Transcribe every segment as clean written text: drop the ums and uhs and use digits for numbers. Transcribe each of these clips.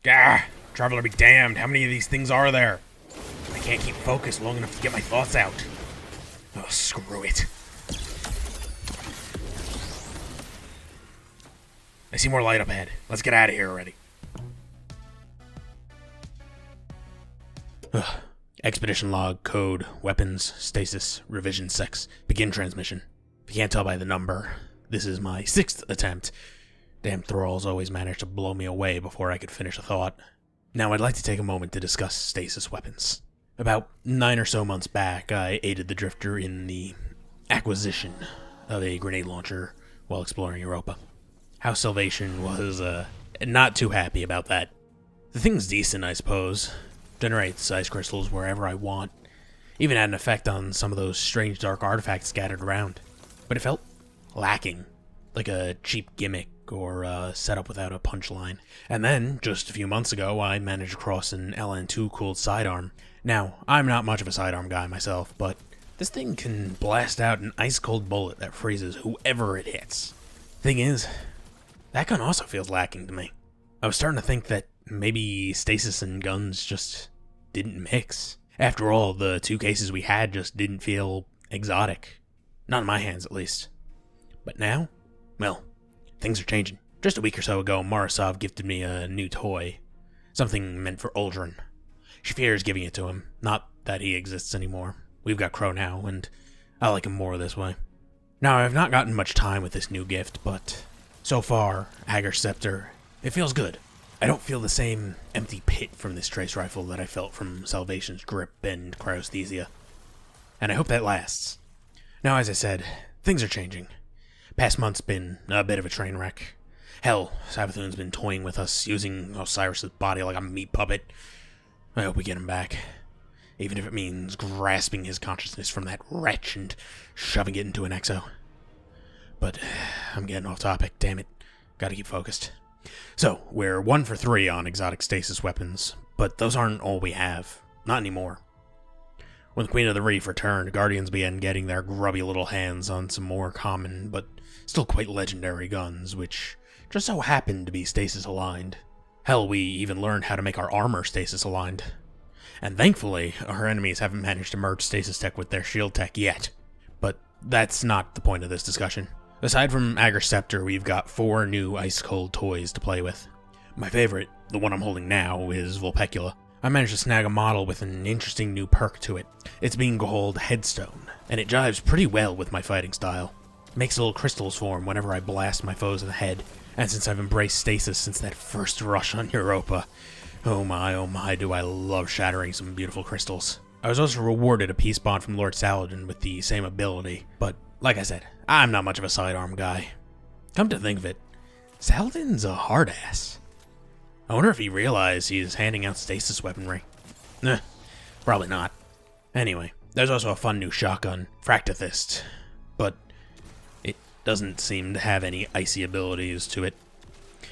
Gah! Traveler be damned, how many of these things are there? I can't keep focused long enough to get my thoughts out. Oh, screw it. I see more light up ahead. Let's get out of here already. Ugh. Expedition log, code, weapons, stasis, revision 6. Begin transmission. If you can't tell by the number, this is my 6th attempt. Damn thralls always manage to blow me away before I could finish a thought. Now I'd like to take a moment to discuss stasis weapons. About 9 or so months back, I aided the Drifter in the acquisition of a grenade launcher while exploring Europa. House Salvation was, not too happy about that. The thing's decent, I suppose. Generates ice crystals wherever I want. Even had an effect on some of those strange dark artifacts scattered around. But it felt lacking. Like a cheap gimmick or a setup without a punchline. And then, just a few months ago, I managed across an LN2 cooled sidearm. Now, I'm not much of a sidearm guy myself, but this thing can blast out an ice-cold bullet that freezes whoever it hits. Thing is, that gun also feels lacking to me. I was starting to think that maybe stasis and guns just didn't mix. After all, the 2 cases we had just didn't feel exotic. Not in my hands, at least. But now, well, things are changing. Just a week or so ago, Marasov gifted me a new toy. Something meant for Uldren. She fears giving it to him. Not that he exists anymore. We've got Crow now, and I like him more this way. Now, I've not gotten much time with this new gift, but so far, Hager's Scepter, it feels good. I don't feel the same empty pit from this trace rifle that I felt from Salvation's grip and cryosthesia. And I hope that lasts. Now, as I said, things are changing. Past month's been a bit of a train wreck. Hell, Savathûn's been toying with us, using Osiris' body like a meat puppet. I hope we get him back. Even if it means grasping his consciousness from that wretch and shoving it into an exo. But I'm getting off topic, damn it. Gotta keep focused. So, we're 1 for 3 on exotic stasis weapons, but those aren't all we have. Not anymore. When the Queen of the Reef returned, Guardians began getting their grubby little hands on some more common, but still quite legendary guns, which just so happened to be stasis aligned. Hell, we even learned how to make our armor stasis aligned. And thankfully, our enemies haven't managed to merge stasis tech with their shield tech yet. But that's not the point of this discussion. Aside from Hager's Scepter, we've got 4 new ice-cold toys to play with. My favorite, the one I'm holding now, is Vulpecula. I managed to snag a model with an interesting new perk to it. It's being called Headstone, and it jives pretty well with my fighting style. It makes little crystals form whenever I blast my foes in the head, and since I've embraced stasis since that first rush on Europa, oh my, do I love shattering some beautiful crystals. I was also rewarded a peace bond from Lord Saladin with the same ability, but like I said, I'm not much of a sidearm guy. Come to think of it, Saladin's a hard ass. I wonder if he realized he's handing out stasis weaponry. Probably not. Anyway, there's also a fun new shotgun, Fractithist, but it doesn't seem to have any icy abilities to it.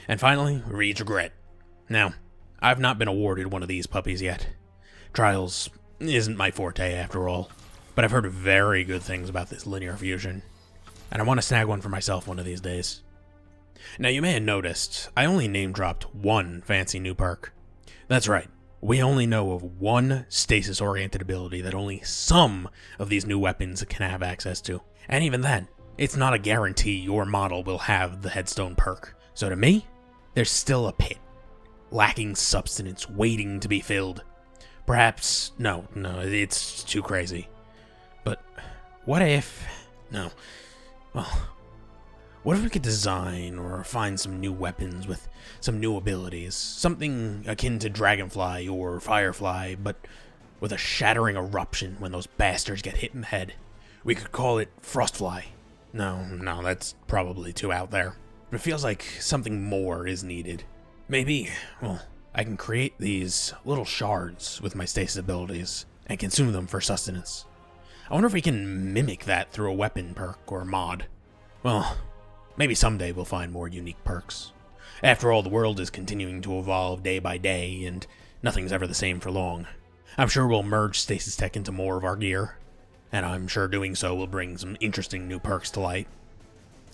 And finally, Reed's Regret. Now, I've not been awarded one of these puppies yet. Trials isn't my forte after all, but I've heard very good things about this linear fusion, and I want to snag one for myself one of these days. Now, you may have noticed, I only name-dropped 1 fancy new perk. That's right, we only know of 1 stasis-oriented ability that only some of these new weapons can have access to. And even then, it's not a guarantee your model will have the Headstone perk. So to me, there's still a pit, lacking substance, waiting to be filled. Perhaps, no, it's too crazy. But what if, what if we could design or find some new weapons with some new abilities? Something akin to Dragonfly or Firefly, but with a shattering eruption when those bastards get hit in the head. We could call it Frostfly. No, that's probably too out there. But it feels like something more is needed. Maybe, I can create these little shards with my stasis abilities and consume them for sustenance. I wonder if we can mimic that through a weapon perk or mod. Well, maybe someday we'll find more unique perks. After all, the world is continuing to evolve day by day, and nothing's ever the same for long. I'm sure we'll merge stasis tech into more of our gear, and I'm sure doing so will bring some interesting new perks to light.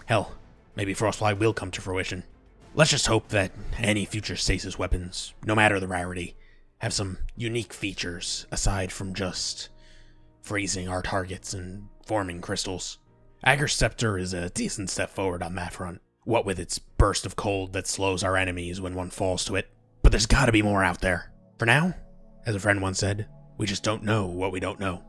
Hell, maybe Frostfly will come to fruition. Let's just hope that any future stasis weapons, no matter the rarity, have some unique features aside from just freezing our targets and forming crystals. Ager's Scepter is a decent step forward on that front, what with its burst of cold that slows our enemies when one falls to it. But there's gotta be more out there. For now, as a friend once said, we just don't know what we don't know.